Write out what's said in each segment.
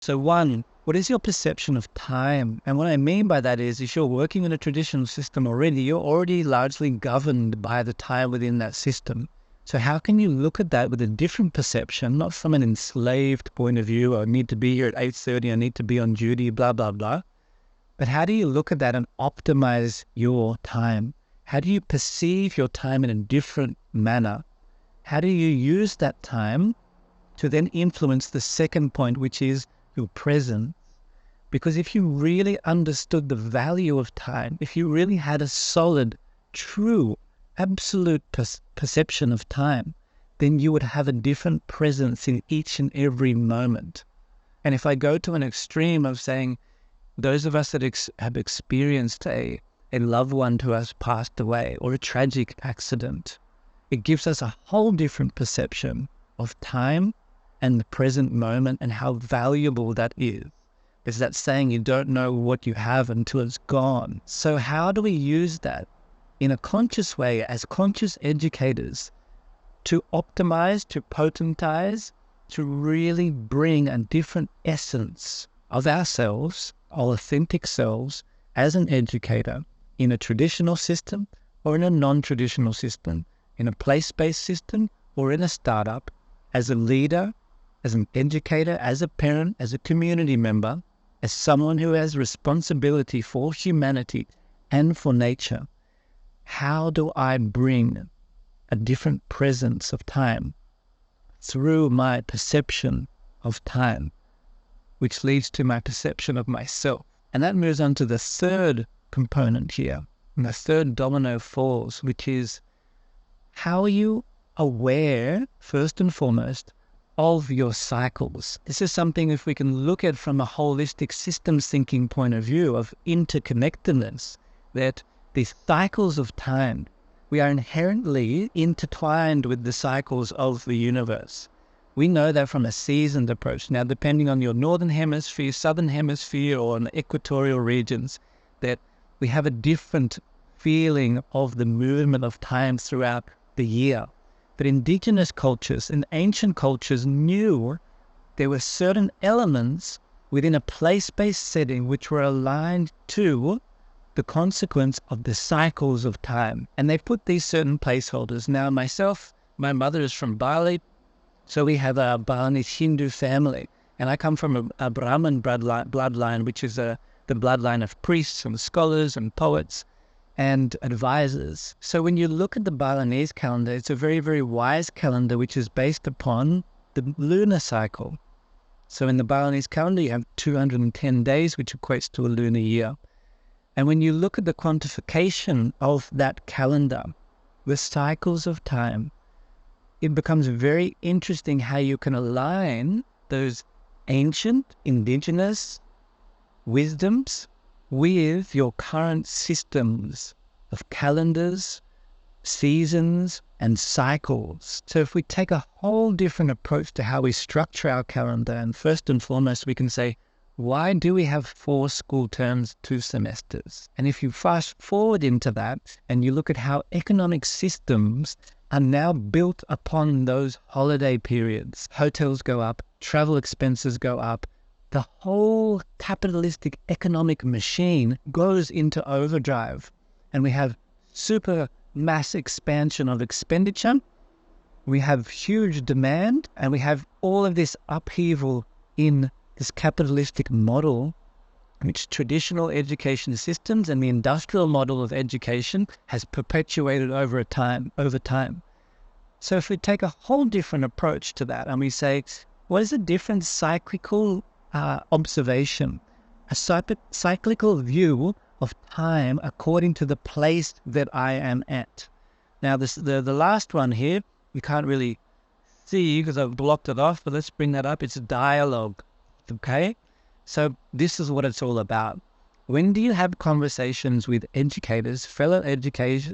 So one, what is your perception of time? And what I mean by that is, if you're working in a traditional system already, you're already largely governed by the time within that system. So how can you look at that with a different perception, not from an enslaved point of view, or need to be here at 8:30, I need to be on duty, blah, blah, blah. But how do you look at that and optimize your time? How do you perceive your time in a different manner? How do you use that time to then influence the second point, which is your presence? Because if you really understood the value of time, if you really had a solid, true, absolute perception of time, then you would have a different presence in each and every moment. And if I go to an extreme of saying, those of us that have experienced a loved one who has passed away or a tragic accident, it gives us a whole different perception of time and the present moment and how valuable that is. It's that saying, you don't know what you have until it's gone. So how do we use that in a conscious way as conscious educators to optimize, to potentize, to really bring a different essence of ourselves, our authentic selves, as an educator in a traditional system or in a non-traditional system, in a place-based system or in a startup, as a leader, as an educator, as a parent, as a community member, as someone who has responsibility for humanity and for nature? How do I bring a different presence of time through my perception of time, which leads to my perception of myself? And that moves on to the third component here, and the third domino falls, which is, how are you aware, first and foremost, of your cycles? This is something, if we can look at from a holistic systems thinking point of view of interconnectedness, that these cycles of time, we are inherently intertwined with the cycles of the universe. We know that from a seasoned approach. Now, depending on your northern hemisphere, southern hemisphere, or in the equatorial regions, that we have a different feeling of the movement of time throughout the year. But indigenous cultures and ancient cultures knew there were certain elements within a place-based setting which were aligned to the consequence of the cycles of time. And they put these certain placeholders. Now, myself, my mother is from Bali, so we have a Balinese Hindu family. And I come from a Brahmin bloodline, which is the bloodline of priests and scholars and poets and advisors. So when you look at the Balinese calendar, it's a very, very wise calendar, which is based upon the lunar cycle. So in the Balinese calendar, you have 210 days, which equates to a lunar year. And when you look at the quantification of that calendar, the cycles of time, it becomes very interesting how you can align those ancient indigenous wisdoms with your current systems of calendars, seasons, and cycles. So if we take a whole different approach to how we structure our calendar, and first and foremost, we can say, why do we have 4 school terms, 2 semesters? And if you fast forward into that and you look at how economic systems are now built upon those holiday periods, hotels go up, travel expenses go up, the whole capitalistic economic machine goes into overdrive, and we have super mass expansion of expenditure, we have huge demand, and we have all of this upheaval in this capitalistic model, which traditional education systems and the industrial model of education has perpetuated over time. So if we take a whole different approach to that and we say, what is a different cyclical observation, a cyclical view of time according to the place that I am at? Now, the last one here, we can't really see because I've blocked it off, but let's bring that up. It's dialogue, okay? So this is what it's all about. When do you have conversations with educators, fellow educators,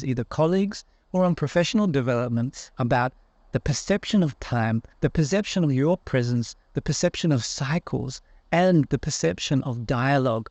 either colleagues or on professional development, about the perception of time, the perception of your presence, the perception of cycles, and the perception of dialogue?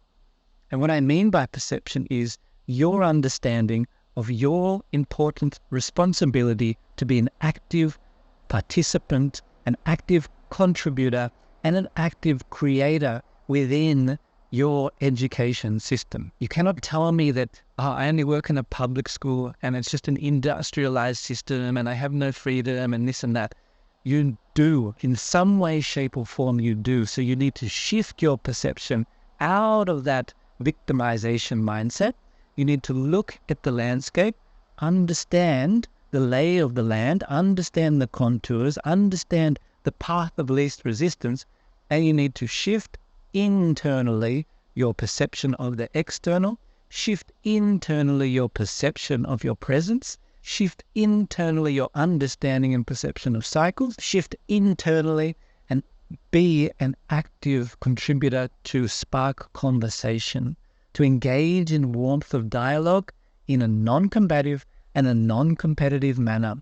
And what I mean by perception is your understanding of your important responsibility to be an active participant, an active contributor and an active creator within your education system. You cannot tell me that, I only work in a public school and it's just an industrialized system and I have no freedom and this and that. You do. In some way, shape or form, you do. So you need to shift your perception out of that victimization mindset. You need to look at the landscape, understand the lay of the land, understand the contours, understand the path of least resistance, and you need to shift internally your perception of the external, shift internally your perception of your presence, shift internally your understanding and perception of cycles, shift internally and be an active contributor to spark conversation, to engage in warmth of dialogue in a non-combative and a non-competitive manner.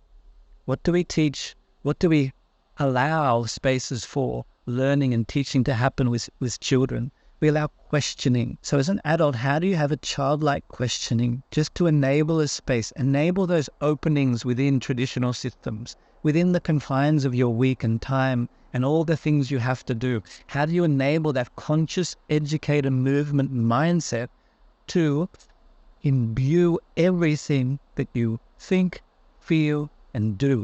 What do we teach? What do we allow spaces for learning and teaching to happen with children? We allow questioning. So as an adult, how do you have a childlike questioning just to enable a space, enable those openings within traditional systems, within the confines of your week and time and all the things you have to do? How do you enable that conscious educator movement mindset to imbue everything that you think, feel, and do